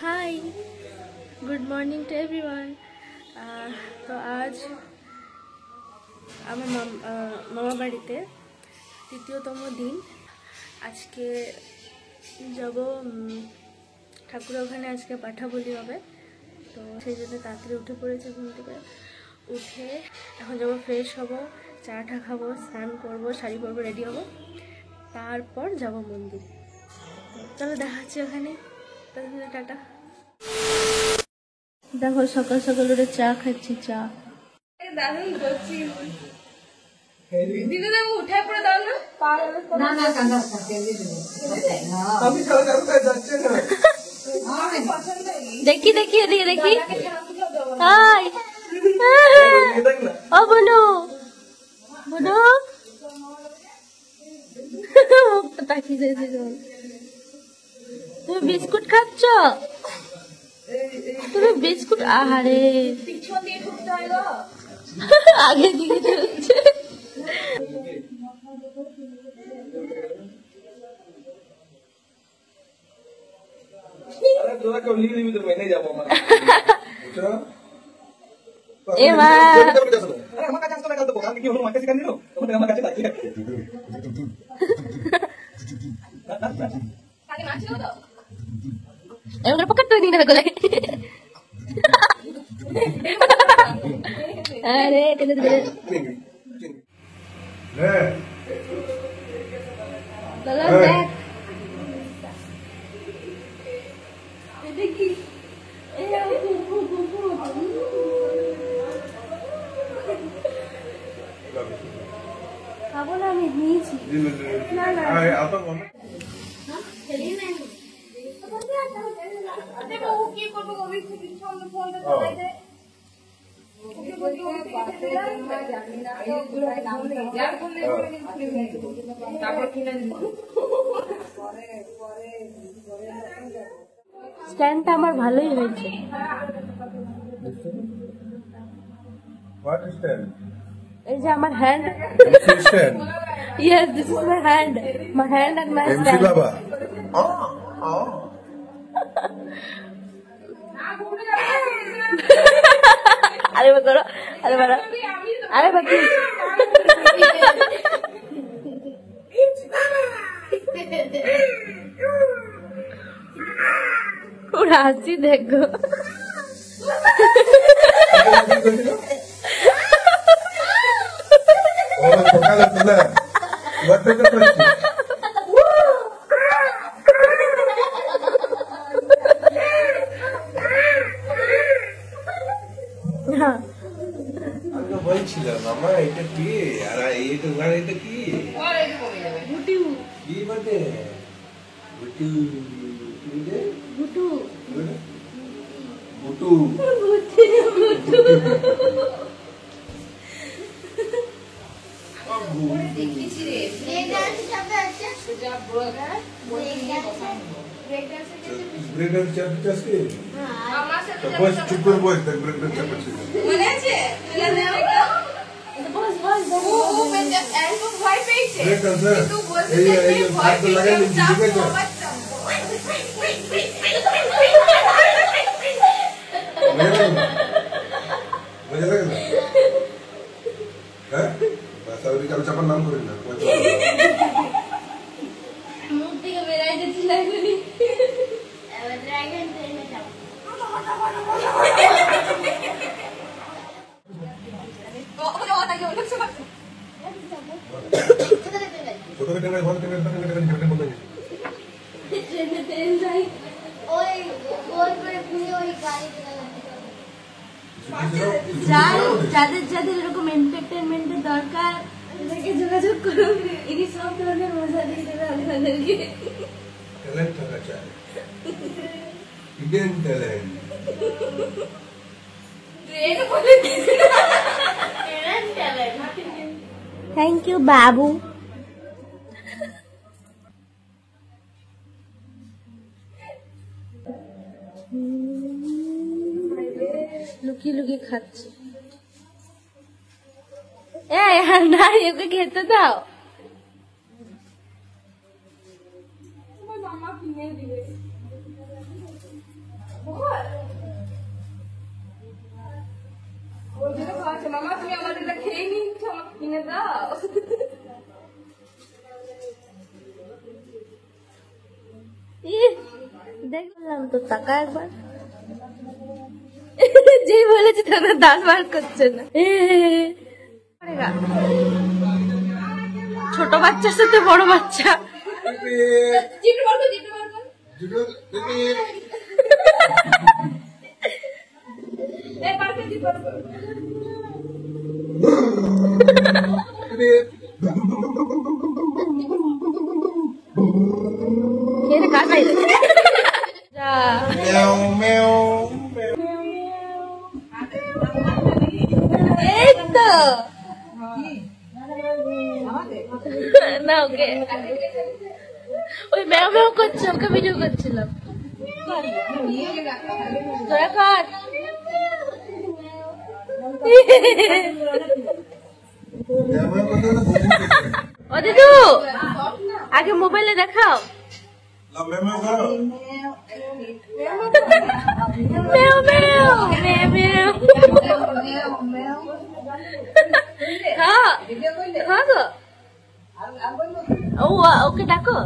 High, good morning to everyone. তো আজ আমার মামা বাড়িতে তৃতীয়তম দিন। আজকে যাব ঠাকুর ওখানে, আজকে পাঠা বলি হবে, তো সেই জন্য তাড়াতাড়ি উঠে পড়েছে। ঘুম থেকে উঠে এখন যাবো, ফ্রেশ হব, চা টা খাবো, স্নান করবো, শাড়ি পরবো, রেডি হব, তারপর যাব মন্দির। চলো দেখা হচ্ছে ওখানে, তাহলে টাটা। দেখো সকাল সকাল উঠে চা খাচ্ছি, চা। দেখি দেখি এদিকে দেখি। হাই ও বনু, বনু মুখটা তাকিয়ে তুমি বিস্কুট খাচ্ছ? তুমি বিস্কুট, আহারে আগে দিকে চলছে। এবার পকেট তো নিয়ে নেবে গলে। আরে টেনে দেবে। চলো দেখ খাবো না, আমি নিয়েছি। না না স্ট্যান্ডটা আমার ভালোই হয়েছে। এই যে আমার hand. Yes, this is my hand. My hand and my stand. अरे वो करो, अरे बड़ा, अरे बाकी पूरा हंसी देखो। নাম করেন না মুখ থেকে বেরাই যাচ্ছে লাগনি। ড্রাগন ট্রেনে যাব। যাদের যাদের এরকম এন্টারটেনমেন্টের দরকার এদেরকে যোগাযোগ করুন, ইনি সব ধরনের মজা দিয়ে দেবে আপনাদেরকে। ট্যালেন্ট থাকা চাই, হিডেন ট্যালেন্ট। থ্যাংক ইউ বাবু। লুকিয়ে লুকিয়ে খাচ্ছি। না ওকে খেতে দাও। দেখলাম তো টাকা একবার যেই বলেছে তারা দাঁত বার করছে না। ছোট বাচ্চার সাথে বড় বাচ্চা না ওকে ওই ম্যাও ম্যাও করছে, ওকে ভিডিও করছিলাম। ও দিদু আগে মোবাইলে দেখাও। ওকে ডাকো।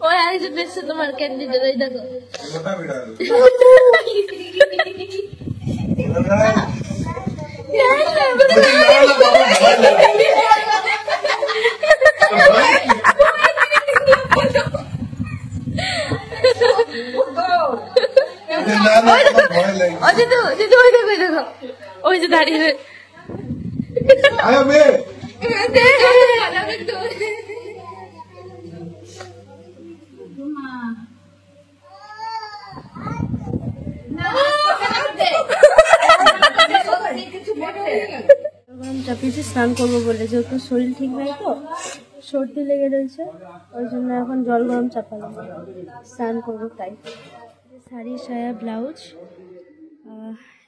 ওই আরেকজন এসছে তোমার ক্যান্ডিডেট, ওই দেখো। দিদু দিদু ওই দেখো, ওই দেখো, ওই যে দাঁড়িয়ে চাপিয়েছি স্নান করবো বলে, যেহেতু শরীর ঠিক নাই তো, সর্দি লেগে রয়েছে, ওই জন্য এখন জল গরম চাপালাম, স্নান করবো তাই। শাড়ি সায়া ব্লাউজ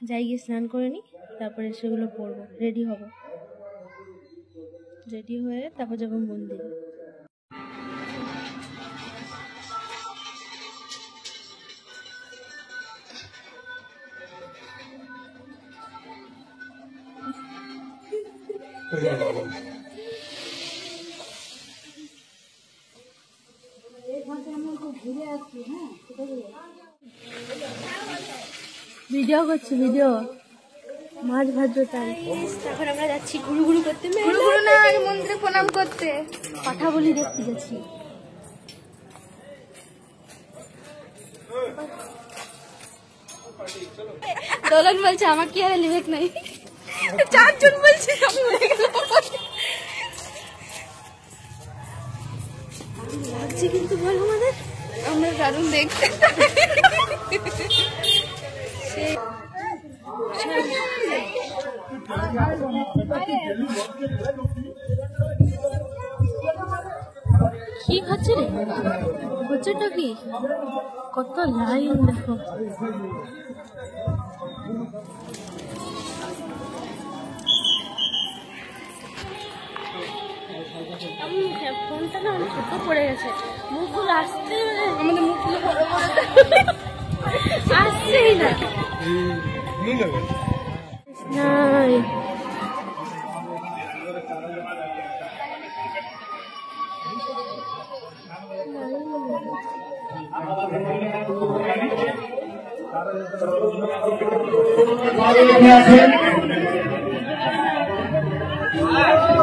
যাই গিয়ে স্নান করে নিই, তারপরে সেগুলো পরবো, রেডি হব, রেডি হয়ে তারপর যাবো মন্দিরে। ভিডিও করছি, ভিডিও মাছ ভাজো তাই। এখন আমরা যাচ্ছি ঘুরু ঘুরু করতে, ঘুরু ঘুরু না মন্দিরে প্রণাম করতে, কথা বলি দেখতে যাচ্ছি। দোলন বলছে আমার কি আর লিবেক নাই, চারজন বলছে আমি হয়ে গেলাম লাগছে, কিন্তু বল আমাদের আমরা দারুণ দেখতে। কি খাচ্ছে রে, হচ্ছেটা কি, কত লাইন দেখো। ফোনটা না অনেক ছোট পড়ে গেছে, মুখগুলো আসতে আমাদের মুখগুলো আসছেই না।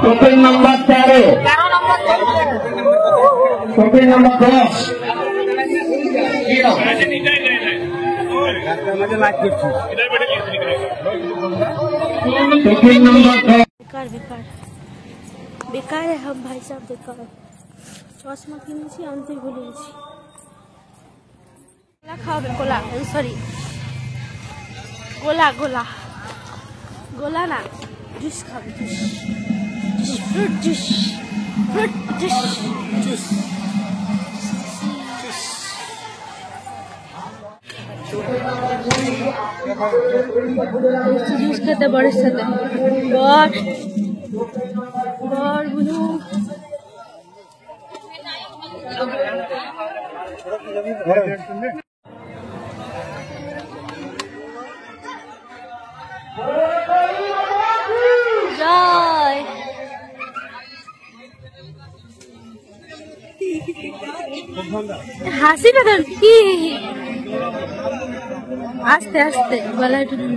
Token number 13 token number 10 token number 10 बेकार बेकार बेकार है हम भाई साहब, बेकार। চশমা কিনেছি আনতে ভুলে গেছি। কোলা খাওয়াবে, কোলা, সরি গোলা, গোলা গোলা না, জুস খাবে, juice, fruit juice, fruit juice, juice juice খেতে বরের সাথে, বর বর বুনু জয়। হাসিটা ধর কি, আস্তে আস্তে গলায় ঢুকে।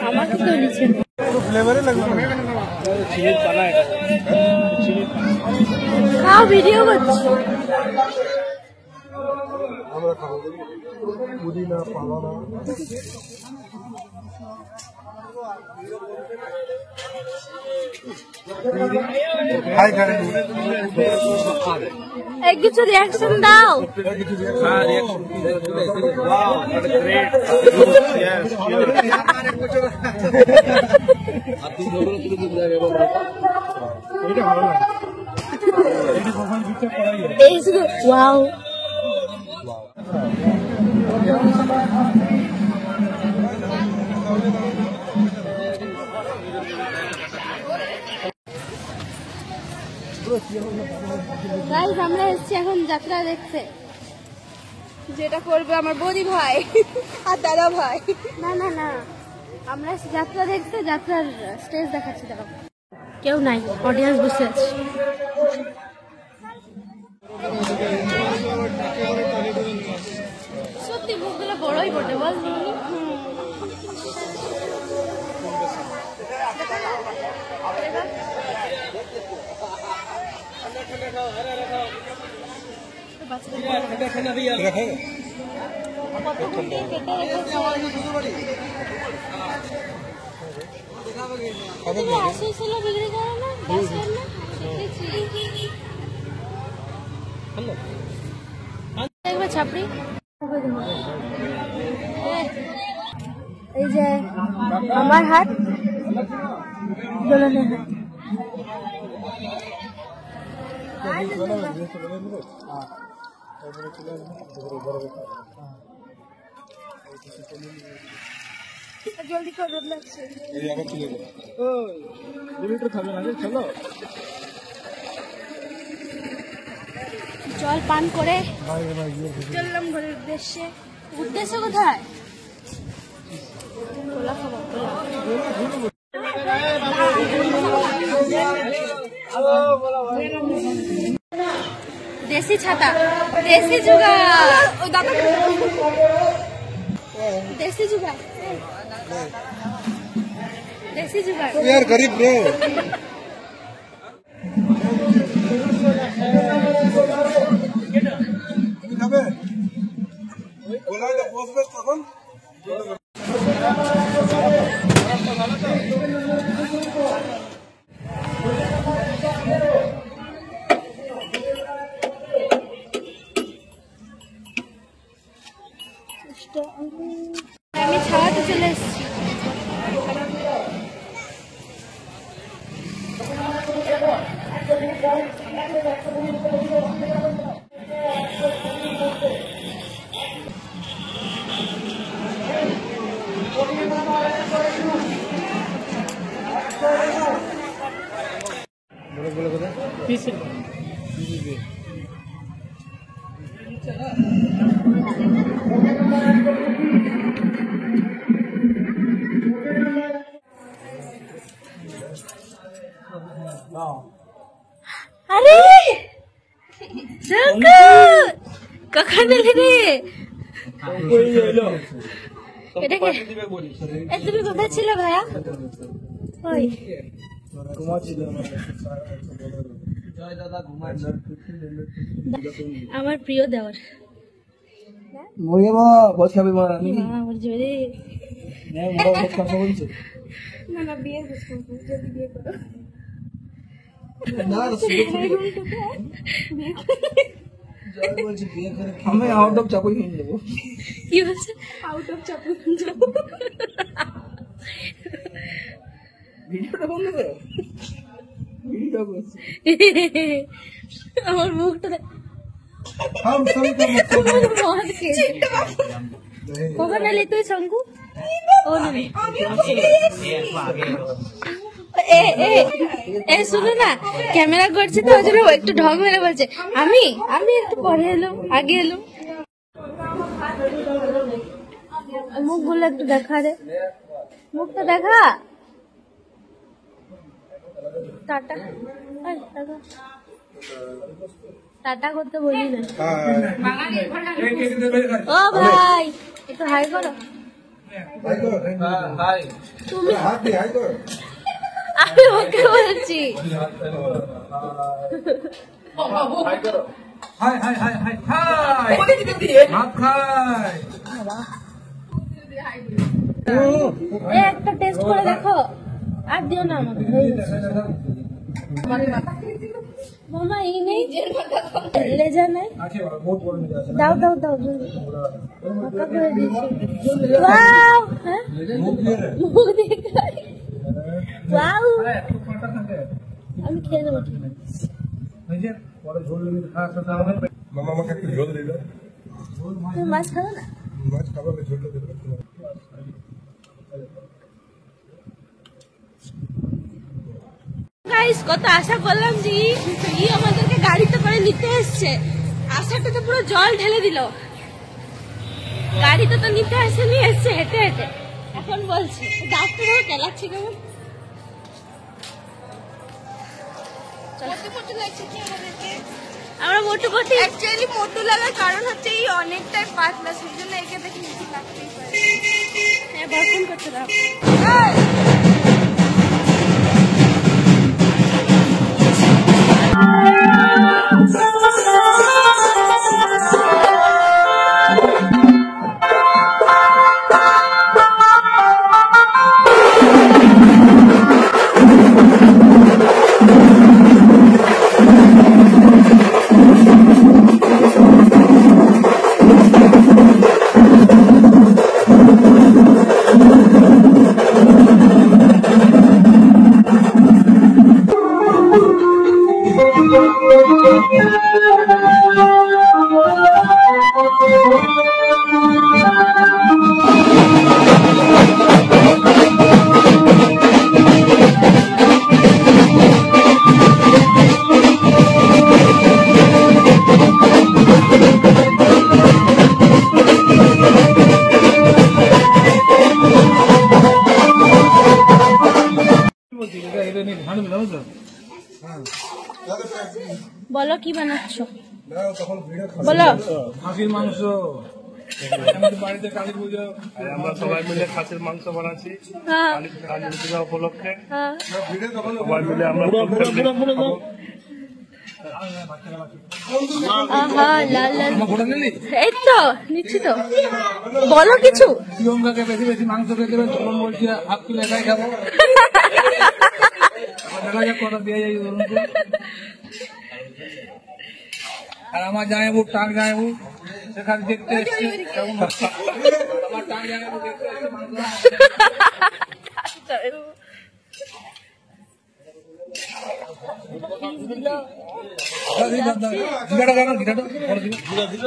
আমাকে তো নিচে খাও, ভিডিও করছি। এক কিছু রিয়াকশন দাও। ওয়াও, গাইস আমরা এসেছি এখন যাত্রা দেখতে। যেটা করবে আমার বৌদি ভাই আর দাদা ভাই। না না না, আমরা এসেছি যাত্রা দেখতে, যাত্রার স্টেজ দেখাচ্ছি। দেখো কেউ নাই, অডিয়েন্স বসে আছে। সত্যি মুখগুলো বড়ই বটে, বল বিক্রি করে না, দেখবে ছাপড়ি। এই যে আমার হাত, দোলনের হাত। জলদি করে লাগছে, জল পান করে চললাম ঘরের উদ্দেশ্যে। উদ্দেশ্য কোথায়? গোলা খাবো, দেশি ছাতা, দেশি জুগা, দেশি জুগা, দেশি জুগা यार गरीब ब्रो। আমি ছাওয়াতে চলে এসেছি। আরে কখন এলি রে? তুমি কোথায় ছিল ভাইয়া? ওই আমার প্রিয় দেওয়ার না না বিয়ে করবো, যদি বিয়ে করো আমি আউট অফ চাপই কিনে দেবো। কি বলছে? আউট অফ চাপু যাবো। ভিডিওটা বন্ধ করো, ভিডিওটা করছি। আমার মুখটা দেখ। কখন এলি তুই শঙ্কু? ও না এ শুনো না, ক্যামেরা করছে তো ওই জন্য একটু ঢং মেরে বলছে আমি আমি একটু পরে এলাম, আগে এলাম। মুখগুলো একটু দেখা রে, মুখটা দেখা। টাটা টাটা টাটা করতে বলি না। ও ভাই একটু হাই করো। তুমি আমি ওকে বলছি। একটা টেস্ট করে দেখো, আর দিও না আমাকে। মামা এই নেই, লেজা নাই, দাও দাও দাও ফাঁকা করে দিয়েছি। ওয়াও, হ্যাঁ মুখ দিয়ে খাই। ওয়াও আমি খেয়ে নেবো। মামা আমাকে একটু ঝোল দিল। তুমি মাছ খাবে না? মাছ খাবো, ঝোলটা দিল। গাইস কত আশা করলাম যে ই আমাদেরকে গাড়িতে করে নিতে এসছে, আশাটা তো পুরো জল ঢেলে দিল। গাড়িতে তো নিতে আসেনি, এসছে হেঁটে হেঁটে। এখন বলছি ডাক্তারও কেলাচ্ছে কেমন। আমরা মোটু করতে অ্যাকচুয়ালি মোটু লাগার কারণ হচ্ছে এই অনেকটাই পাতলা, সেই জন্য একে দেখে নিচে লাগতেই পারে। হ্যাঁ বর্ষণ করতে দাও। বলো কি বানাচ্ছ, বলো। খাসির মাংস, বাড়িতে কালী পুজো, আমরা সবাই মিলে খাসির মাংস বানাচ্ছি হ্যাঁ কালী পূজা উপলক্ষে। হ্যাঁ সবাই মিলে আমরা আহা লাল লাল। এই তো নিচ্ছি তো, বলো কিছু। প্রিয়ঙ্কাকে বেশি বেশি মাংস খেতে দেবে, তখন বলছি হাফ কিলো একাই খাবো। দেখা যাক কটা দিয়ে যাই ধরুন তো। আর আমার জামাইবু টাক জামাইবু সেখানে দেখতে এসছে কেমন হচ্ছে। আমার টাক জামাইবু দেখতে এসছে মাংস। গিটাটা জানো, গিটাটা বড় দিল।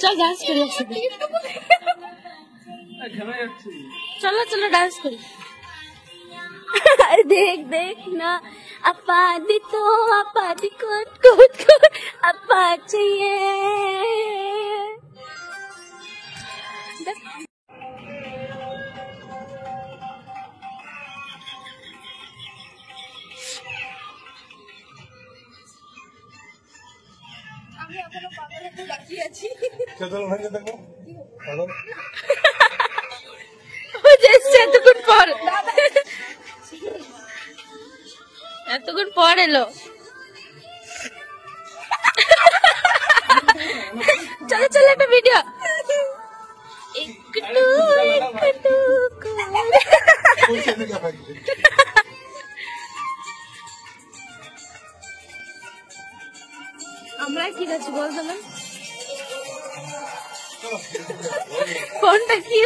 চল ডান্স করে চলো চলো ডান্স করি। দেখ দেখ না আপাদি তো আপাদি কোট কোট কোট আপা चाहिए। আমি এখনো পাগলের মতো বাকি আছি। এতক্ষণ পর এলো। চলো চলো একটা ভিডিও। আমরা কি আছি বল তাহলে ফোনটা কি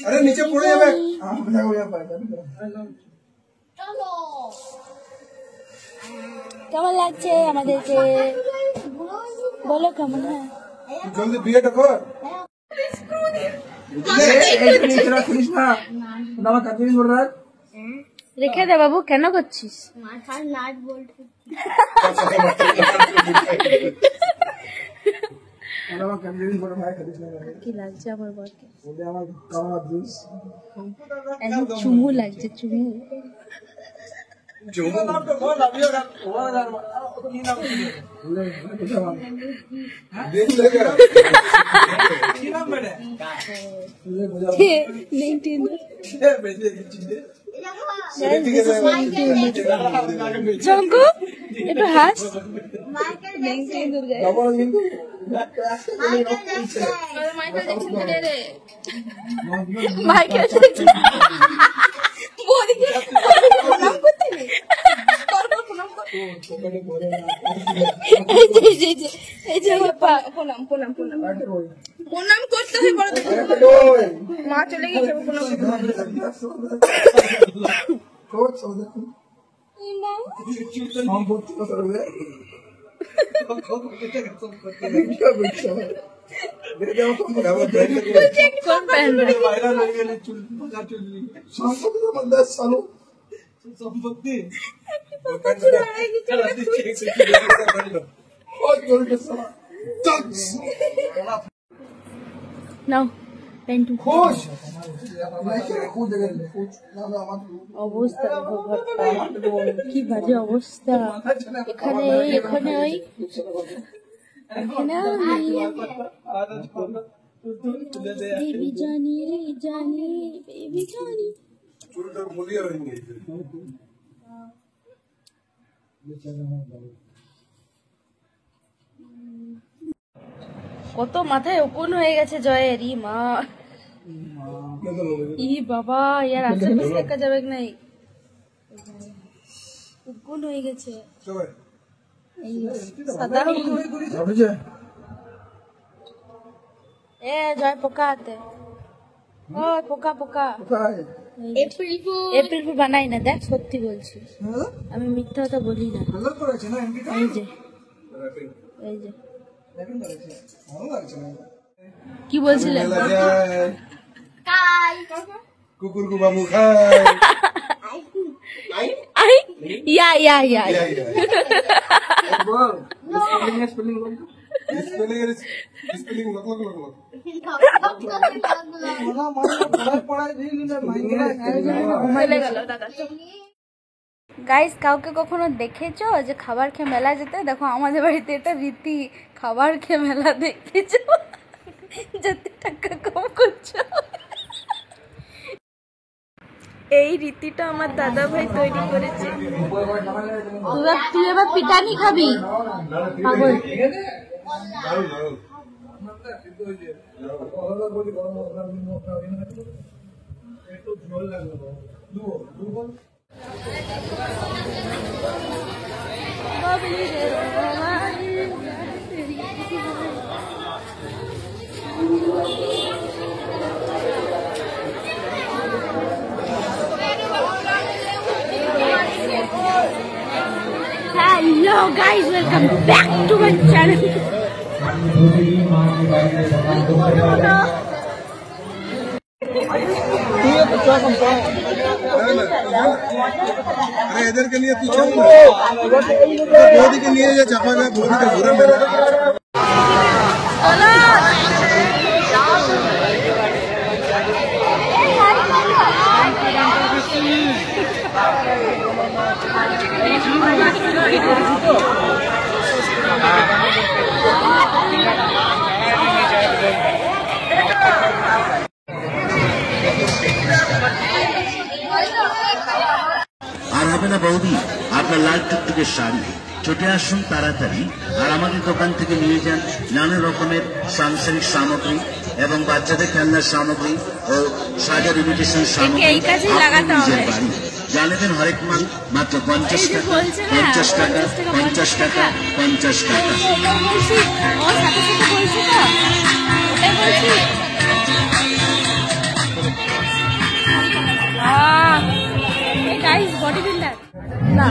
अरे नीचे पड़े जावे কেমন লাগছে আমাদেরকে বলো কেমন হয় जल्दी বিয়েটা কর রেখে দে বাবু কেন করছিস মাথার নাট বল্টু কি লাগছে আমার বরকে একদম চুমু লাগছে চুমু জঙ্কু একটু হাস মাইকেল জ্যাকসন প্রণাম করতে হয় বড় মা চলে গেছে নাও পেন্টু অবস্থা কি বাজে অবস্থা এখানে এখানে ওই বেবি জানি জানি বেবি জানি কত মাথায় ওকন হয়ে গেছে জয়ের ই মা ই বাবা ইয়ার আশেপাশে দেখা যাবে নাই ওকন হয়ে গেছে এই সাদা এ জয় পোকা হাতে ও পোকা পোকা এপ্রিল ফুল বানাই না, দেখ সত্যি বলছি, আমি মিথ্যা কথা বলি না। এই যে এই যে কি বলছিলেন? কুকুর কু বাবু খায় yeah yeah yeah spelling lock lock lock lock guys, কাউকে কখনো দেখেছো যে খাবার খেয়ে মেলা যেতে? দেখো আমাদের বাড়িতে এটা রীতি, খাবার খেয়ে মেলা দেখেছো, যত টাকা কম করছো। এই রীতিটা আমার দাদা ভাই তৈরি করেছে। তুই এবার পিটানি খাবি পাগল। Hello guys, welcome back to my channel. अरे इधर के लिए तू चल मोदी के लिए ये चापा गया मोदी का बुरा मेरा আর হবে না বৌদি আপনার লাল টুকটুকে শাড়ি, ছুটে আসুন তাড়াতাড়ি আর আমাদের দোকান থেকে নিয়ে যান নানা রকমের সাংসারিক সামগ্রী এবং বাচ্চাদের খেলনার সামগ্রী ও সাজার ইমিটেশন সামগ্রী। নিজের বাড়ি জানাবেন হরেক মাল মাত্র 50 টাকা, 50 টাকা, 50 টাকা, 50 টাকা। গাইস, বডি বিল্ডার না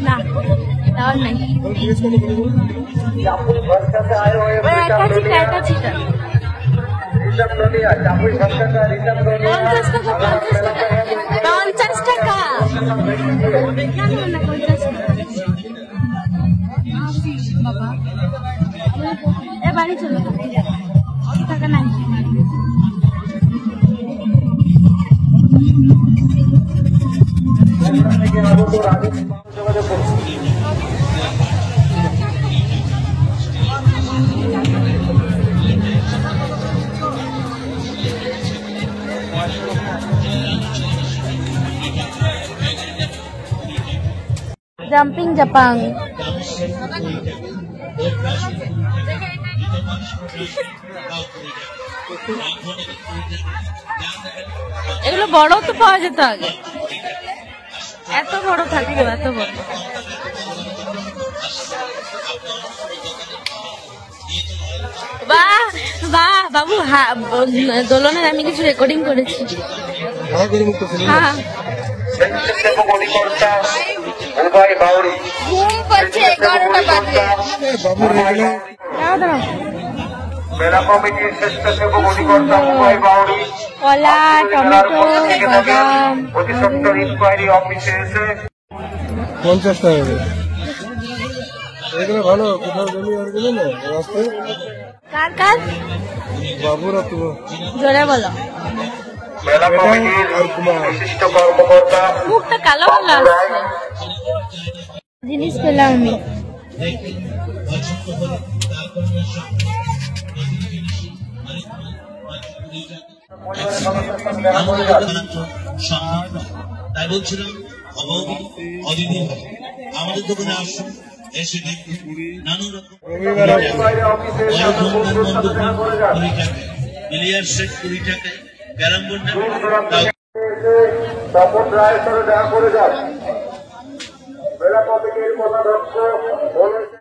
না তাও নাই। একটা চিটা 50 টাকা বাবা, এ বাড়ি চলো, টাকা নাই। জাম্পিং জাপাং এগুলো বড় তো পাওয়া যেত আগে, এত বড় থাকে, এত বড়। বাহ বাহ বাবু, দোলনের আমি কিছু রেকর্ডিং করেছি। হ্যাঁ ঘুম করছে, 11টা বাজে। কলা, টমেটো, বাদাম 50 টাকা এগুলো ভালো। কোথাও জমি আর গেলে না রাস্তায় কার কার বাবুরা তো জোরে বলো। মুখটা কালো কালো আসছে। জিনিস পেলাম আমি। তাই বলছিলাম অদিন আমাদের দোকানে আসুন, এসে দেখুন নানা রকম মিলিয়ার সেট 20 টাকায়, ক্যারাম বোর্ড নেবেন তপন রায়ের সাথে দেখা করে যান। মেলা কমিটির কথা বলেছে